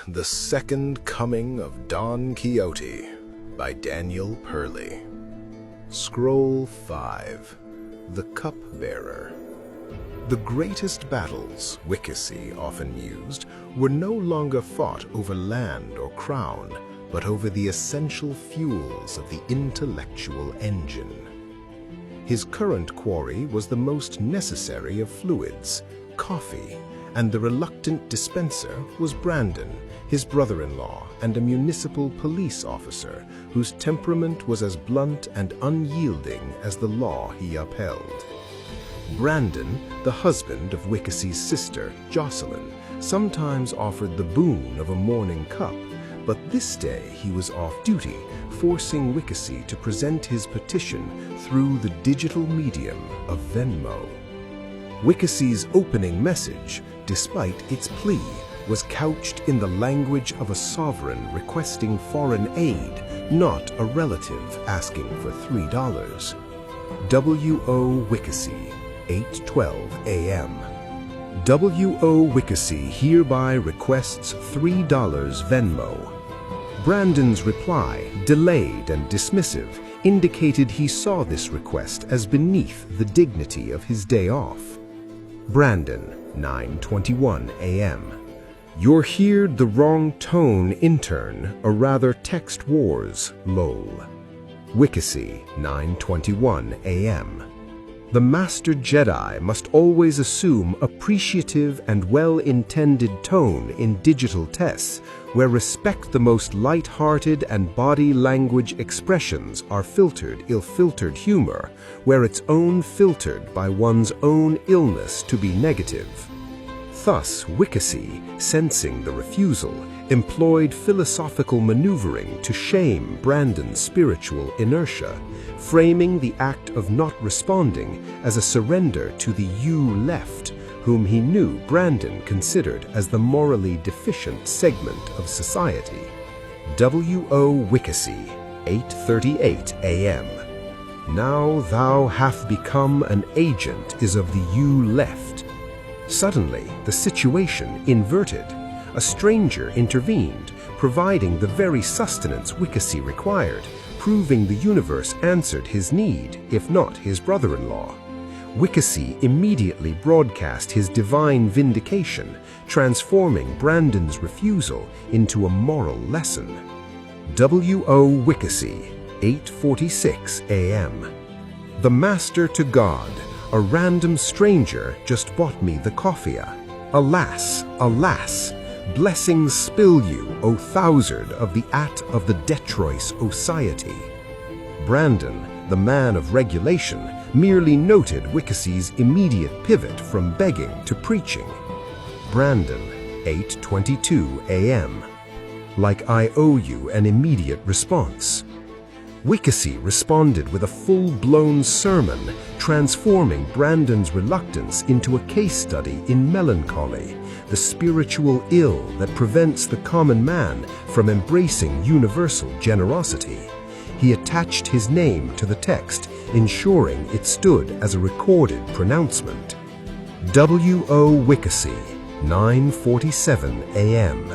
The Second Coming of Don Quixote by Daniel Perley. Scroll 5. The Cupbearer. The greatest battles Wiccacy often used were no longer fought over land or crown, but over the essential fuels of the intellectual engine. His current quarry was the most necessary of fluids, coffee, and the reluctant dispenser was Brandon, his brother-in-law and a municipal police officer whose temperament was as blunt and unyielding as the law he upheld. Brandon, the husband of Wiccacy's sister, Jocelyn, sometimes offered the boon of a morning cup, but this day he was off duty, forcing Wiccacy to present his petition through the digital medium of Venmo. Wiccacy's opening message, despite its plea, was couched in the language of a sovereign requesting foreign aid, not a relative asking for $3. W.O. Wiccacy, 8:12 a.m. W.O. Wiccacy hereby requests $3 Venmo. Brandon's reply, delayed and dismissive, indicated he saw this request as beneath the dignity of his day off. Brandon, 9:21 a.m. You're heard the wrong tone, intern, or rather text wars, lol. Wiccacy, 9:21 a.m. The Master Jedi must always assume appreciative and well-intended tone in digital tests, where respect the most light-hearted and body language expressions are filtered ill-filtered humor, where its own filtered by one's own illness to be negative. Thus, Wiccacy, sensing the refusal, employed philosophical maneuvering to shame Brandon's spiritual inertia, framing the act of not responding as a surrender to the you left, whom he knew Brandon considered as the morally deficient segment of society. W.O. Wiccacy, 8:38 a.m. Now thou hast become an agent is of the you left. Suddenly, the situation inverted. A stranger intervened, providing the very sustenance Wiccacy required, proving the universe answered his need, if not his brother-in-law. Wiccacy immediately broadcast his divine vindication, transforming Brandon's refusal into a moral lesson. W.O. Wiccacy, 8:46 a.m. The Master to God, a random stranger just bought me the coffee. Alas, alas, blessings spill you, O thousand of the of the Detroit Society. Brandon, the man of regulation, merely noted Wiccacy's immediate pivot from begging to preaching. Brandon, 8:22 a.m. Like I owe you an immediate response. Wiccacy responded with a full-blown sermon, transforming Brandon's reluctance into a case study in melancholy, the spiritual ill that prevents the common man from embracing universal generosity. He attached his name to the text, ensuring it stood as a recorded pronouncement. W.O. Wiccacy, 9:47 a.m.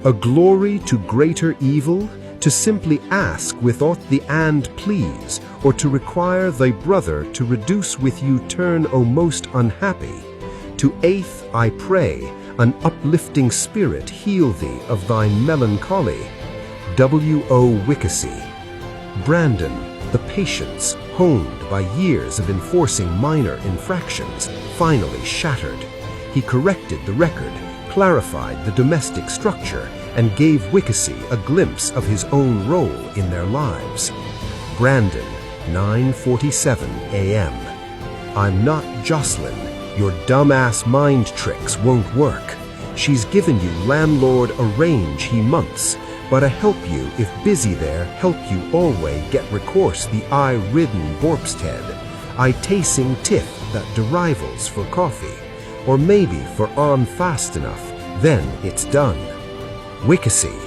A glory to greater evil, to simply ask without the and please, or to require thy brother to reduce with you turn O most unhappy. To eighth I pray, an uplifting spirit heal thee of thine melancholy. W.O. Wiccacy. Brandon, the patience, honed by years of enforcing minor infractions, finally shattered. He corrected the record, clarified the domestic structure, and gave Wiccacy a glimpse of his own role in their lives. Brandon, 9:47 a.m. I'm not Jocelyn. Your dumbass mind tricks won't work. She's given you landlord arrange he months, but I help you if busy there help you always get recourse the ridden Borpstead. I tasting tiff that derivals for coffee, or maybe for on fast enough, then it's done. Wiccacy,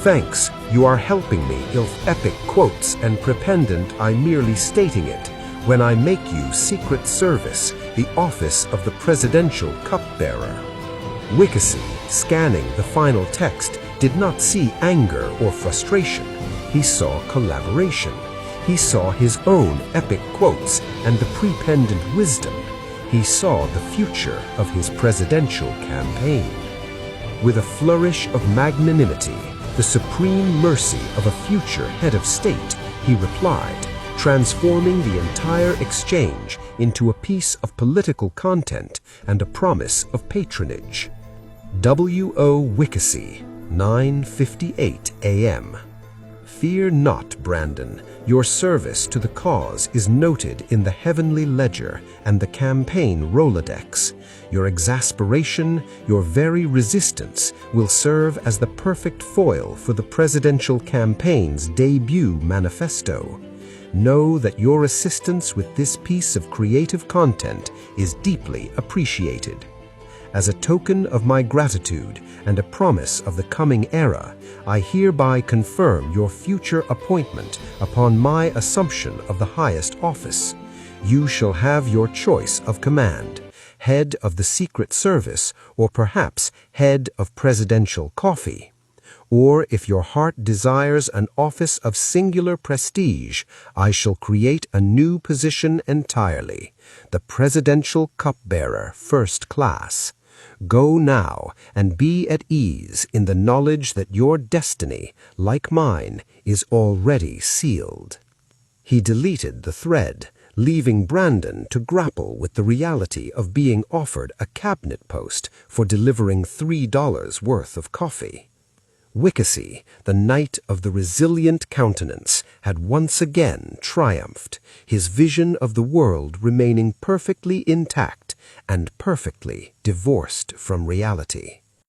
thanks, you are helping me ilf epic quotes and prependent I merely stating it, when I make you secret service, the office of the presidential cupbearer. Wiccacy, scanning the final text, did not see anger or frustration. He saw collaboration. He saw his own epic quotes and the prependent wisdom. He saw the future of his presidential campaign. With a flourish of magnanimity, the supreme mercy of a future head of state, he replied, transforming the entire exchange into a piece of political content and a promise of patronage. W.O. Wiccacy, 9:58 a.m. Fear not, Brandon. Your service to the cause is noted in the heavenly ledger and the campaign Rolodex. Your exasperation, your very resistance, will serve as the perfect foil for the presidential campaign's debut manifesto. Know that your assistance with this piece of creative content is deeply appreciated. As a token of my gratitude and a promise of the coming era, I hereby confirm your future appointment upon my assumption of the highest office. You shall have your choice of command, head of the Secret Service, or perhaps head of presidential coffee. Or if your heart desires an office of singular prestige, I shall create a new position entirely, the Presidential Cupbearer First Class. Go now and be at ease in the knowledge that your destiny, like mine, is already sealed. He deleted the thread, leaving Brandon to grapple with the reality of being offered a cabinet post for delivering $3 worth of coffee. Wiccacy, the knight of the resilient countenance, had once again triumphed, his vision of the world remaining perfectly intact and perfectly divorced from reality.